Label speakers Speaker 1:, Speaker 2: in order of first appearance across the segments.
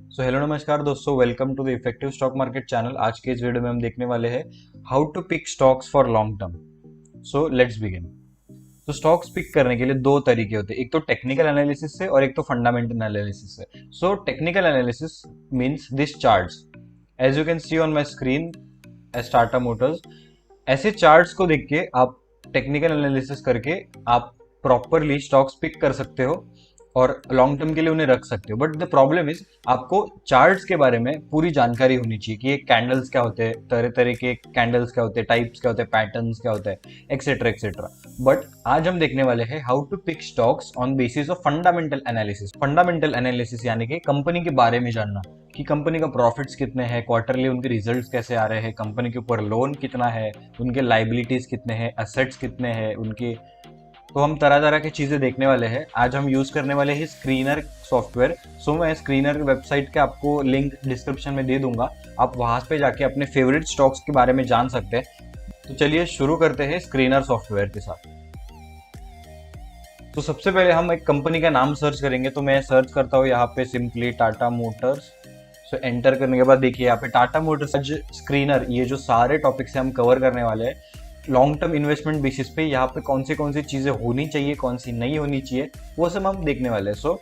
Speaker 1: Hello नमस्कार दोस्तों, welcome to the effective stock market channel. आज के इस वीडियो में हम देखने वाले हैं how to pick stocks for long term. So let's begin. तो स्टॉक्स पिक करने के लिए दो तरीके होते हैं, एक तो टेक्निकल एनालिसिस से और एक तो फंडामेंटल एनालिसिस से। So technical analysis means this charts as you can see on my screen as Tata motors. ऐसे चार्ट्स को देख के आप टेक्निकल एनालिसिस करके आप प्रॉपरली स्टॉक्स पिक कर सकते हो और लॉन्ग टर्म के लिए उन्हें रख सकते हो। बट द प्रॉब्लम इज आपको चार्ट्स के बारे में पूरी जानकारी होनी चाहिए कि ये कैंडल्स क्या होते हैं, तरह तरह के कैंडल्स क्या होते हैं, टाइप्स क्या होते हैं, पैटर्न्स क्या होते हैं, एक्सेट्रा एक्सेट्रा। बट आज हम देखने वाले हैं how to pick stocks on basis of fundamental analysis. Fundamental analysis यानी कि कंपनी के बारे में जानना कि कंपनी का प्रॉफिट्स कितने हैं, क्वार्टरली उनके रिजल्ट्स कैसे आ रहे हैं, कंपनी के ऊपर लोन कितना है, उनके लाइबिलिटीज कितने हैं, एसेट्स कितने हैं उनके। तो हम तरह तरह की चीजें देखने वाले हैं। आज हम यूज करने वाले हैं स्क्रीनर सॉफ्टवेयर। सो मैं स्क्रीनर वेबसाइट के आपको लिंक डिस्क्रिप्शन में दे दूंगा, आप वहां पे जाके अपने फेवरेट स्टॉक्स के बारे में जान सकते हैं। तो चलिए शुरू करते हैं स्क्रीनर सॉफ्टवेयर के साथ। तो सबसे पहले हम एक कंपनी का नाम सर्च करेंगे। तो मैं सर्च करता हूँ यहाँ पे सिंपली टाटा मोटर्स। सो एंटर करने के बाद देखिए यहाँ पे टाटा मोटर्स आज स्क्रीनर, ये जो सारे टॉपिक्स से हम कवर करने वाले हैं लॉन्ग टर्म इन्वेस्टमेंट बेसिस पे, यहाँ पे कौन सी चीजें होनी चाहिए, कौन सी नहीं होनी चाहिए, वो सब हम देखने वाले हैं। सो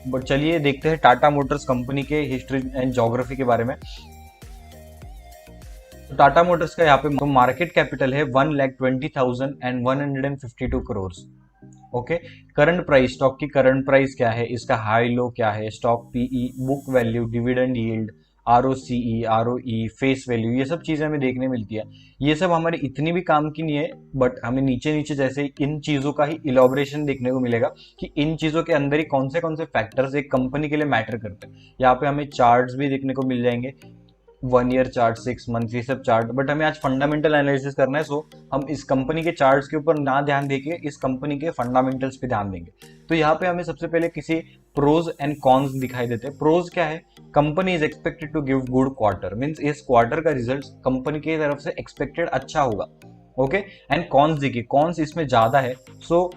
Speaker 1: बट चलिए देखते हैं टाटा मोटर्स कंपनी के हिस्ट्री एंड ज्योग्राफी के बारे में। तो टाटा मोटर्स का यहाँ पे मार्केट कैपिटल है 1,20,152 crore. Okay, current price, stock की करंट प्राइस क्या है, इसका हाई लो क्या है, stock PE, book value, dividend yield, ROCE, ROE, face value, ये सब चीजें हमें देखने मिलती है। ये सब हमारे इतनी भी काम की नहीं है, बट हमें नीचे नीचे जैसे इन चीजों का ही इलॉबरेशन देखने को मिलेगा कि इन चीजों के अंदर ही कौन से फैक्टर्स एक कंपनी के लिए मैटर करते हैं। यहाँ पे हमें चार्ट्स भी देखने को मिल जाएंगे, 1 ईयर चार्ट, 6 मंथ, ये सब चार्ट। बट हमें आज फंडामेंटल एनालिसिस करना है, सो हम इस कंपनी के चार्ट्स के ऊपर ना ध्यान देके इस कंपनी के फंडामेंटल्स पे ध्यान देंगे। तो यहाँ पे हमें सबसे पहले किसी प्रोज एंड कॉन्स दिखाई देते हैं। प्रोज क्या है, company is expected to give good quarter, means इस क्वार्टर का रिजल्ट कंपनी की तरफ से एक्सपेक्टेड अच्छा होगा। ओके, एंड कॉन्स देखिए, कॉन्स इसमें ज्यादा है। सो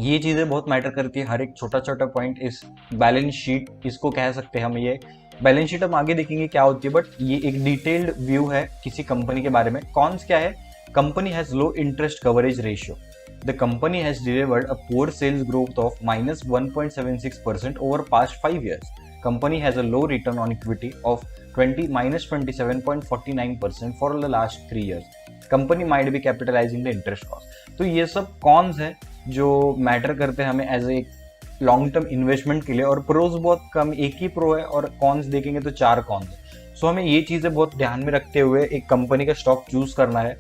Speaker 1: ये चीजें बहुत मैटर करती है, हर एक छोटा छोटा पॉइंट। इस बैलेंस शीट इसको कह सकते हैं हम, ये बैलेंस शीट हम आगे देखेंगे क्या होती है, बट ये एक डिटेल्ड व्यू है किसी कंपनी के बारे में। कॉन्स क्या है, company has low interest coverage ratio, the company has delivered a poor sales growth of -1.76% over past 5 years, company has a low return on equity of 27.49% for the last 3 years, company might be capitalizing the interest cost। तो ये सब cons है जो matter करते हैं हमें as a long term investment के लिए। और प्रोज बहुत कम, एक ही प्रो है, और कॉन्स देखेंगे तो 4 कॉन्स है। सो हमें ये चीजें बहुत ध्यान में रखते हुए एक कंपनी का स्टॉक चूज करना है।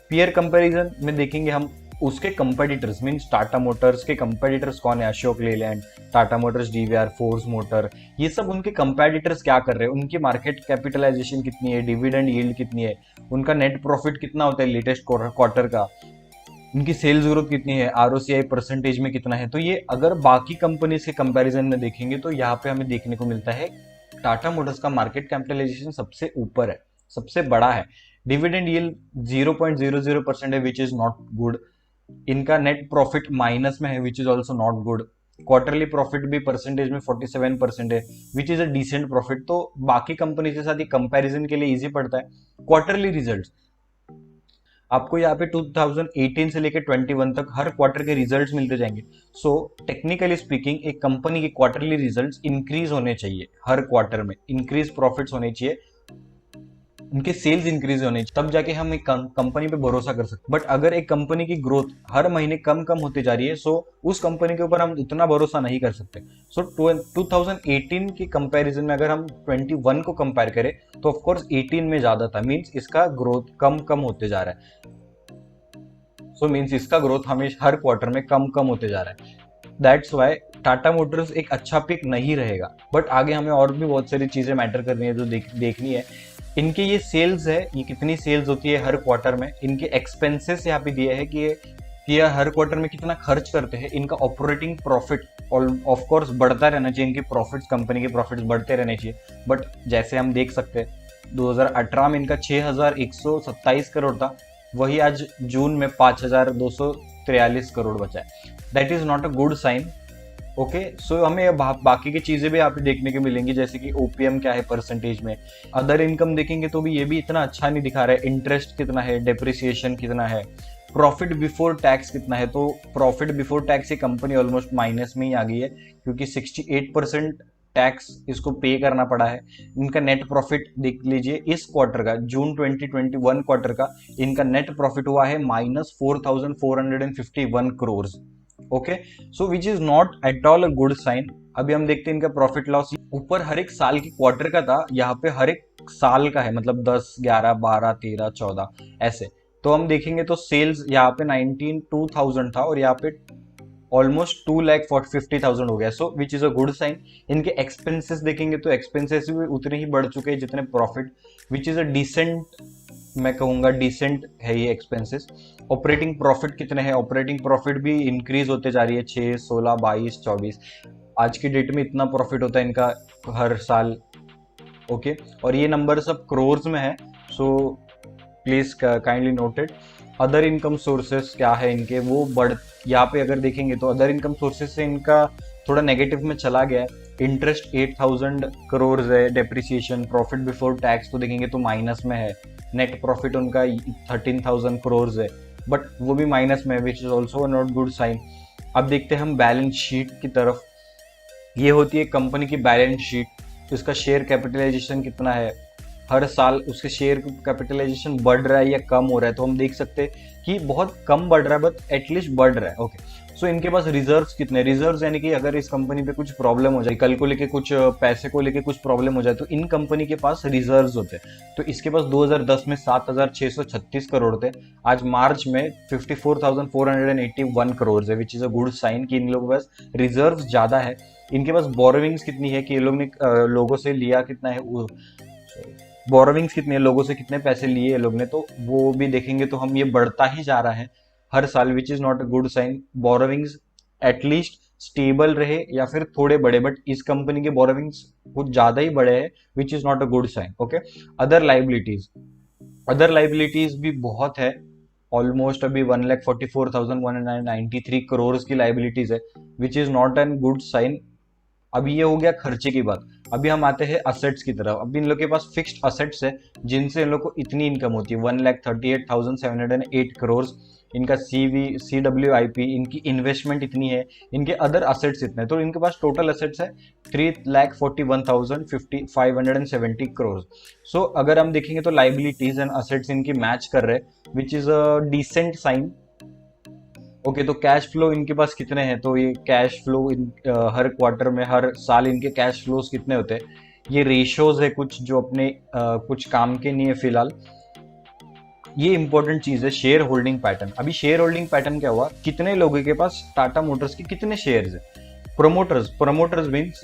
Speaker 1: पीयर कंपैरिजन में देखेंगे हम उसके कंपेटिटर्स, मींस टाटा मोटर्स के कंपेटिटर्स कौन है, Ashok Leyland, Tata Motors, DVR, force motor, ये सब उनके कंपेटिटर्स क्या कर रहे हैं, उनकी मार्केट कैपिटलाइजेशन कितनी है, डिविडेंड यील्ड कितनी है, उनका नेट प्रॉफिट कितना होता है लेटेस्ट क्वार्टर का, उनकी सेल्स ग्रोथ कितनी है, आरओसीआई परसेंटेज में कितना है। तो ये अगर बाकी कंपनीज के कंपैरिजन में देखेंगे तो यहाँ पे हमें देखने को मिलता है टाटा मोटर्स का मार्केट कैपिटलाइजेशन सबसे ऊपर है, सबसे बड़ा है। डिविडेंड यील्ड 0.00% है, विच इज नॉट गुड। इनका नेट प्रॉफिट माइनस में है, which is also not good. Quarterly profit भी परसेंटेज में 47% है, which is a decent profit. तो बाकी कंपनी के साथ ये कंपैरिजन के लिए इजी पड़ता है। क्वार्टरली रिजल्ट्स आपको यहाँ पे 2018 से लेकर 21 तक हर क्वार्टर के रिजल्ट्स मिलते जाएंगे। सो टेक्निकली स्पीकिंग एक कंपनी के क्वार्टरली रिजल्ट्स इंक्रीज होने चाहिए, हर क्वार्टर में इंक्रीज प्रॉफिट्स होने चाहिए, उनके सेल्स इंक्रीज होने चाहिए, तब जाके हम एक कंपनी पे भरोसा कर सकते। बट अगर एक कंपनी की ग्रोथ हर महीने कम कम होती जा रही है, सो उस कंपनी के ऊपर हम उतना भरोसा नहीं कर सकते। सो 2018 के कंपैरिजन में अगर हम 21 को कंपेयर करें तो ऑफकोर्स 18 में ज्यादा था, मीन्स इसका ग्रोथ कम कम होते जा रहा है। सो मीन्स इसका ग्रोथ हमेशा हर क्वार्टर में कम कम होते जा रहा है। दैट्स वाई टाटा मोटर्स एक अच्छा पिक नहीं रहेगा। बट आगे हमें और भी बहुत सारी चीजें मैटर करनी है जो देखनी है। इनके ये सेल्स है, ये कितनी सेल्स होती है हर क्वार्टर में, इनके एक्सपेंसेस यहाँ पे दिए है कि ये हर क्वार्टर में कितना खर्च करते हैं, इनका ऑपरेटिंग प्रॉफिट ऑफ कोर्स बढ़ता रहना चाहिए, इनके प्रॉफिट्स, कंपनी के प्रॉफिट्स बढ़ते रहने चाहिए। बट जैसे हम देख सकते हैं 2018 में इनका 6,127 करोड़ था, वही आज जून में 5,243 करोड़ बचा है। That is not a good sign. Okay, so हमें बाकी की चीजें भी यहाँ पे देखने को मिलेंगी, जैसे कि ओपीएम क्या है परसेंटेज में। अदर इनकम देखेंगे तो भी ये भी इतना अच्छा नहीं दिखा रहा है। इंटरेस्ट कितना है, डेप्रिसिएशन कितना है, प्रॉफिट बिफोर टैक्स कितना है। तो प्रॉफिट बिफोर टैक्स ये कंपनी ऑलमोस्ट माइनस में ही आ गई है, क्योंकि 68% टैक्स इसको पे करना पड़ा है। इनका नेट प्रॉफिट देख लीजिए, इस क्वार्टर का, जून 2021 क्वार्टर का इनका नेट प्रॉफिट हुआ है -4451 crore. Okay, so which is not at all a good sign. अभी हम देखते हैं इनका प्रॉफिट लॉस ऊपर हर एक साल की क्वार्टर का था, यहाँ पे हर एक साल का है, मतलब 10, 11, 12, 13, 14 ऐसे। तो हम देखेंगे तो सेल्स यहाँ पे 19,200 था और यहाँ पे ऑलमोस्ट 2,50,000 हो गया, so which is a good sign. इनके एक्सपेंसेस देखेंगे तो एक्सपेंसेस भी उतने ही बढ़ चुके हैं जितने profit, which is a decent, मैं कहूंगा डिसेंट है ये एक्सपेंसेस। ऑपरेटिंग प्रॉफिट कितने हैं, ऑपरेटिंग प्रॉफिट भी इंक्रीज होते जा रही है, 6, 16, 22, 24। आज की डेट में इतना प्रॉफिट होता है इनका हर साल। ओके, और ये नंबर सब क्रोर्स में है, so please kindly noted. Other income sources क्या है इनके, वो बढ़, यहाँ पे अगर देखेंगे तो अदर इनकम सोर्सेस से इनका थोड़ा नेगेटिव में चला गया है। इंटरेस्ट 8,000 करोड़ है, डेप्रिसिएशन, प्रॉफिट बिफोर टैक्स तो देखेंगे तो माइनस में है। नेट प्रॉफिट उनका 13,000 करोड़ है, बट वो भी माइनस में है, which is also not good sign. अब देखते हैं हम बैलेंस शीट की तरफ। ये होती है कंपनी की बैलेंस शीट, इसका शेयर कैपिटलाइजेशन कितना है, हर साल उसके शेयर कैपिटलाइजेशन बढ़ रहा है या कम हो रहा है। तो हम देख सकते हैं कि बहुत कम बढ़ रहा है, बट एटलीस्ट बढ़ रहा है। ओके, सो इनके पास रिजर्व्स कितने, रिजर्व्स यानी कि अगर इस कंपनी पे कुछ प्रॉब्लम हो जाए, कल को लेके कुछ पैसे को लेके कुछ प्रॉब्लम हो जाए, तो इन कंपनी के पास रिजर्व्स होते हैं। तो इसके पास 2010 में 7,636 करोड़ थे, आज मार्च में 54,481 करोड़ है, which is a good sign कि इन लोगों के पास रिजर्व्स ज्यादा है। इनके पास बोरोविंग्स कितनी है कि ये लोग ने लोगों से लिया कितना है, बोरोविंग्स कितने लोगों से कितने पैसे लिए ये लोग ने, तो वो भी देखेंगे तो हम ये बढ़ता ही जा रहा है हर साल, which is not a good sign. Borrowings at least stable रहे या फिर थोड़े बड़े, बट इस कंपनी के बोरोविंग्स कुछ ज्यादा ही बड़े हैं, which is not a good sign. Okay, other liabilities, other liabilities भी बहुत है, ऑलमोस्ट अभी 1,44,193 करोड़ की लाइबिलिटीज है, which is not an good sign. अभी ये हो गया खर्चे की बात। अभी हम आते हैं असेट्स की तरफ। अभी इन लोग के पास फिक्स्ड असेट्स है जिनसे इन लोग को इतनी इनकम होती है, 1,38,708 करोड़। इनका CWIP, इनकी इन्वेस्टमेंट इतनी है, इनके अदर असेट्स इतने, तो इनके पास टोटल असेट्स है 3,41,570 करोड़। सो अगर हम देखेंगे तो लाइबिलिटीज एंड असेट्स इनकी मैच कर रहे हैं, which is a decent sign. Okay, तो कैश फ्लो इनके पास कितने हैं, तो ये कैश फ्लो हर क्वार्टर में, हर साल इनके कैश फ्लोज कितने होते हैं, ये रेशियोज है कुछ जो अपने कुछ काम के नहीं है फिलहाल। ये इंपॉर्टेंट चीज है, शेयर होल्डिंग पैटर्न। अभी शेयर होल्डिंग पैटर्न क्या हुआ, कितने लोगों के पास टाटा मोटर्स के कितने शेयर्स है। Promoters, promoters means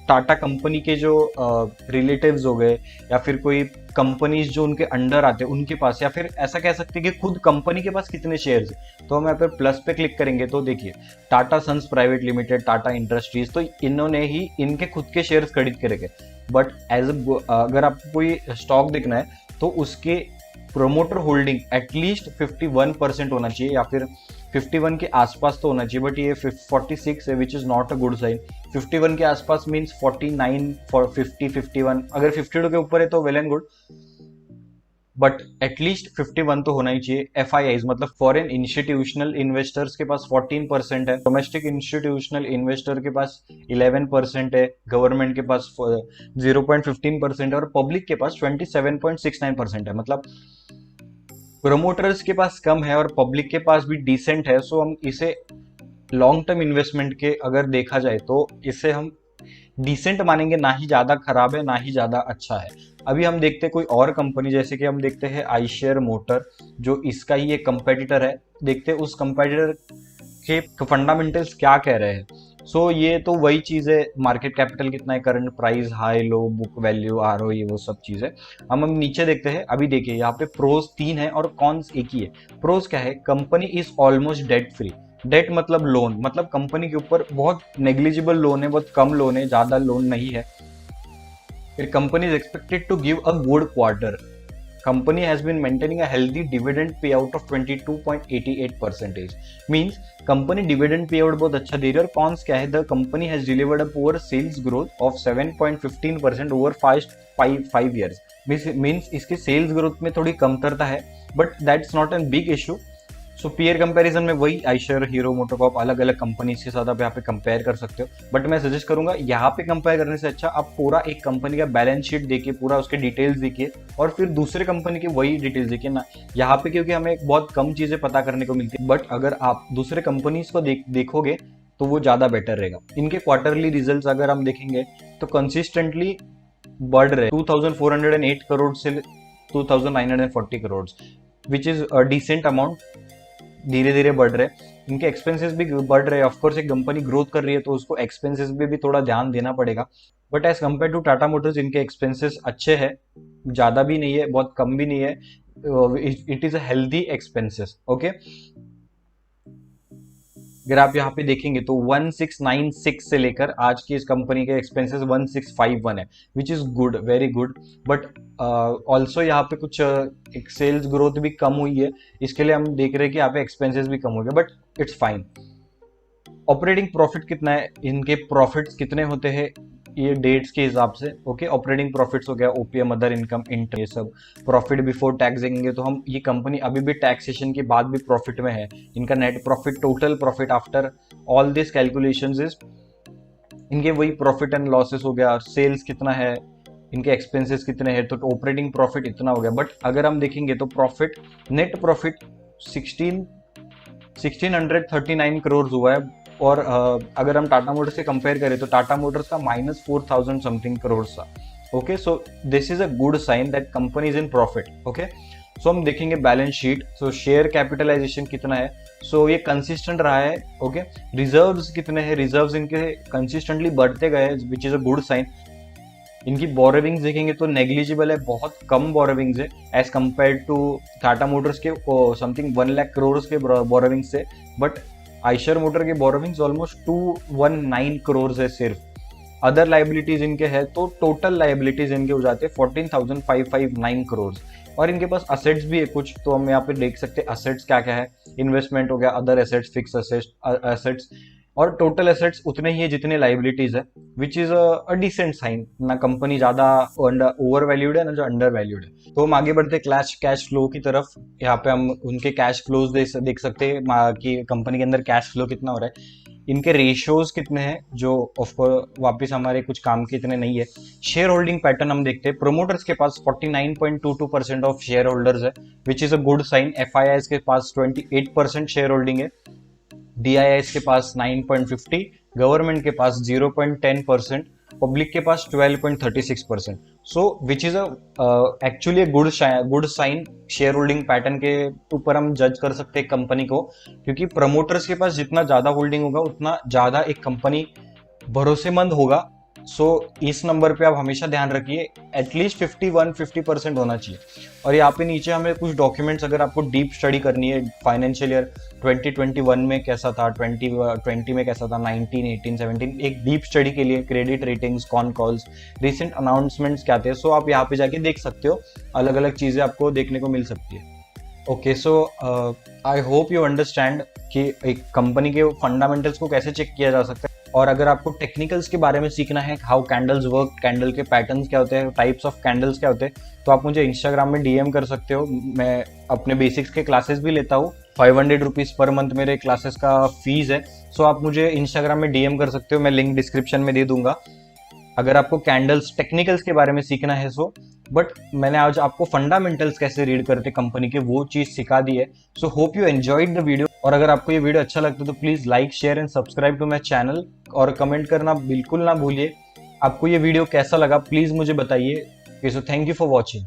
Speaker 1: Tata company के जो रिलेटिव्स हो गए या फिर कोई कंपनीज जो उनके अंडर आते हैं उनके पास, या फिर ऐसा कह सकते हैं कि खुद कंपनी के पास कितने शेयर्स है। तो हम यहाँ पे प्लस पे क्लिक करेंगे तो देखिए Tata sons private limited, Tata industries, तो इन्होंने ही इनके खुद के शेयर्स खरीद के रखे। बट एज अगर आपको कोई स्टॉक देखना है तो उसके प्रोमोटर होल्डिंग एटलीस्ट 51% होना चाहिए, या फिर 51 के आसपास तो होना चाहिए, बट ये 46 है, which is not a good sign. 51 के आसपास मीन्स 49, 50, 51, अगर 52 के ऊपर है तो well and good, but at least 51 तो होना ही चाहिए। FIIs मतलब फॉरेन इंस्टीट्यूशनल इन्वेस्टर्स के पास 14% है, डोमेस्टिक इंस्टीट्यूशनल इन्वेस्टर के पास 11% है, गवर्नमेंट के पास 0.15% है और पब्लिक के पास 27.69% है। मतलब प्रमोटर्स के पास कम है और पब्लिक के पास भी डिसेंट है। सो हम इसे लॉन्ग टर्म इन्वेस्टमेंट के अगर देखा जाए तो इसे हम डिसेंट मानेंगे, ना ही ज्यादा खराब है ना ही ज्यादा अच्छा है। अभी हम देखते हैं कोई और कंपनी, जैसे कि हम देखते हैं आईशेयर मोटर, जो इसका ही एक कंपेटिटर है। देखते हैं उस कंपेटिटर के फंडामेंटल्स क्या कह रहे हैं। सो ये तो वही चीज है, मार्केट कैपिटल कितना है, current price, high low, book value, ROE, वो सब चीजें। हम नीचे देखते हैं। अभी देखिए यहाँ पे प्रोज 3 है और कॉन्स एक ही है। प्रोज क्या है, company is almost debt free. Debt मतलब लोन, मतलब कंपनी के ऊपर बहुत नेग्लिजिबल लोन है, बहुत कम लोन है, ज्यादा लोन नहीं है। फिर company is expected to give a good quarter, company has been maintaining a healthy dividend payout of 22.88%. Means company dividend payout बहुत अच्छा दे रही है। और कॉन्स क्या है, the company has delivered a poor sales growth of 7.15% over 5 years। Means इसके sales growth में थोड़ी कमतरता है, but that's not an big issue. So peer comparison में वही आइशर, हीरो मोटोकॉर्प अलग अलग कंपनीज के साथ आप यहाँ पे कंपेयर कर सकते हो। बट मैं सजेस्ट करूंगा यहाँ पे कंपेयर करने से अच्छा आप पूरा एक कंपनी का बैलेंस शीट देखिए, पूरा उसके डिटेल्स देखिए और फिर दूसरे कंपनी के वही डिटेल्स देखिए ना। यहाँ पे क्योंकि हमें बहुत कम चीजें पता करने को मिलती है, बट अगर आप दूसरे कंपनीज को देखोगे तो वो ज्यादा बेटर रहेगा। इनके क्वार्टरली रिजल्ट अगर हम देखेंगे तो कंसिस्टेंटली बढ़ रहे 2408 करोड़ से 2940 crore, which is a decent amount. धीरे धीरे बढ़ रहे, इनके एक्सपेंसेस भी बढ़ रहे हैं। ऑफकोर्स एक कंपनी ग्रोथ कर रही है तो उसको एक्सपेंसेस पे भी थोड़ा ध्यान देना पड़ेगा, but as compare to Tata motors इनके एक्सपेंसेस अच्छे हैं, ज्यादा भी नहीं है बहुत कम भी नहीं है। It is a healthy expenses. Okay, अगर आप यहाँ पे देखेंगे तो 1696 से लेकर आज की इस कंपनी के एक्सपेंसेस 1651 है, which is good, very good. But also यहाँ पे कुछ एक सेल्स ग्रोथ भी कम हुई है, इसके लिए हम देख रहे हैं कि यहाँ पे एक्सपेंसेस भी कम हो गए, but it's fine. Operating profit कितना है, इनके प्रॉफिट्स कितने होते हैं ये डेट्स के हिसाब से। ओके, ऑपरेटिंग प्रॉफिट्स हो गया, ओपीएम, अदर इनकम, इंटर, ये सब प्रॉफिट बिफोर टैक्स देंगे तो हम ये कंपनी अभी भी टैक्सेशन के बाद भी प्रॉफिट में है। इनका net profit, total profit after all this calculations is, इनके वही प्रॉफिट एंड लॉसेस हो गया, सेल्स कितना है, इनके एक्सपेंसेस कितने हैं, तो ऑपरेटिंग प्रॉफिट इतना हो गया। बट अगर हम देखेंगे तो प्रॉफिट, नेट प्रॉफिट 1639 करोड़ हुआ है। और अगर हम टाटा मोटर्स से कंपेयर करें तो टाटा मोटर्स का -4000 समथिंग करोड़ था। Okay, so this is a good sign that company is in profit. Okay, so हम देखेंगे balance sheet. So share capitalization कितना है, सो ये कंसिस्टेंट रहा है। ओके, रिजर्व्स कितने हैं, रिजर्व्स इनके कंसिस्टेंटली बढ़ते गए, which is a good sign. इनकी बोरोविंग्स देखेंगे तो नेग्लिजिबल है, बहुत कम बोरोविंग्स है as compare to Tata motors के समथिंग 1 लाख करोड़ के बोरोविंग्स है। बट आइशर मोटर के बोरोविंग्स ऑलमोस्ट 219 करोड़ है सिर्फ। अदर लाइबिलिटीज इनके है तो टोटल लाइबिलिटीज इनके हो जाते हैं 14,559 करोड़। और इनके पास असेट्स भी है कुछ, तो हम यहाँ पे देख सकते हैं असेट्स क्या क्या है। इन्वेस्टमेंट हो गया, अदर एसेट्स, फिक्स असेट्स, और टोटल एसेट्स उतने ही है जितने लाइबिलिटीज है, which is a decent sign. ना कंपनी ज्यादा ओवर वैल्यूड है ना जो अंडर वैल्यूड है। तो हम आगे बढ़ते कैश फ्लो की तरफ। यहाँ पे हम उनके कैश फ्लोज देख सकते हैं कि कंपनी के अंदर कैश फ्लो कितना हो रहा है, इनके रेशियोज कितने हैं, जो ऑफकोर्स वापस हमारे कुछ काम के इतने नहीं है। शेयर होल्डिंग पैटर्न हम देखते हैं, प्रोमोटर्स के पास 49.22% ऑफ शेयर होल्डर्स है, which is a good sign. FIIs के पास 28% शेयर होल्डिंग है, DIIs के पास 9.50, गवर्नमेंट के पास 0.10%, पब्लिक के पास 12.36%। So which is actually good sign. Share holding pattern के ऊपर हम जज कर सकते हैं कंपनी को, क्योंकि प्रमोटर्स के पास जितना ज्यादा होल्डिंग होगा उतना ज्यादा एक कंपनी भरोसेमंद होगा। सो इस नंबर पे आप हमेशा ध्यान रखिए, एटलीस्ट 50% होना चाहिए। और यहाँ पे नीचे हमें कुछ डॉक्यूमेंट्स, अगर आपको डीप स्टडी करनी है फाइनेंशियल ईयर 2021 में कैसा था, 2020 में कैसा था, 19, 18, 17, एक डीप स्टडी के लिए credit ratings, con calls, recent announcements क्या थे, सो आप यहाँ पे जाके देख सकते हो, अलग अलग चीजें आपको देखने को मिल सकती है। Okay, so I hope you understand कि एक कंपनी के फंडामेंटल्स को कैसे चेक किया जा सकता है। और अगर आपको टेक्निकल्स के बारे में सीखना है, हाउ कैंडल्स वर्क, कैंडल के पैटर्न्स क्या होते हैं, टाइप्स ऑफ कैंडल्स क्या होते हैं, तो आप मुझे इंस्टाग्राम में DM कर सकते हो। मैं अपने बेसिक्स के क्लासेस भी लेता हूँ, 500 रुपीज़ पर मंथ मेरे क्लासेस का फीस है। सो आप मुझे इंस्टाग्राम में DM कर सकते हो, मैं लिंक डिस्क्रिप्शन में दे दूंगा। अगर आपको कैंडल्स टेक्निकल्स के बारे में सीखना है सो, बट मैंने आज आपको फंडामेंटल्स कैसे रीड करते कंपनी के वो चीज सिखा दी है। So hope you enjoyed the video. और अगर आपको ये वीडियो अच्छा लगता है तो please like, share and subscribe to my channel, और कमेंट करना बिल्कुल ना भूलिए। आपको ये वीडियो कैसा लगा प्लीज मुझे बताइए। So thank you for watching.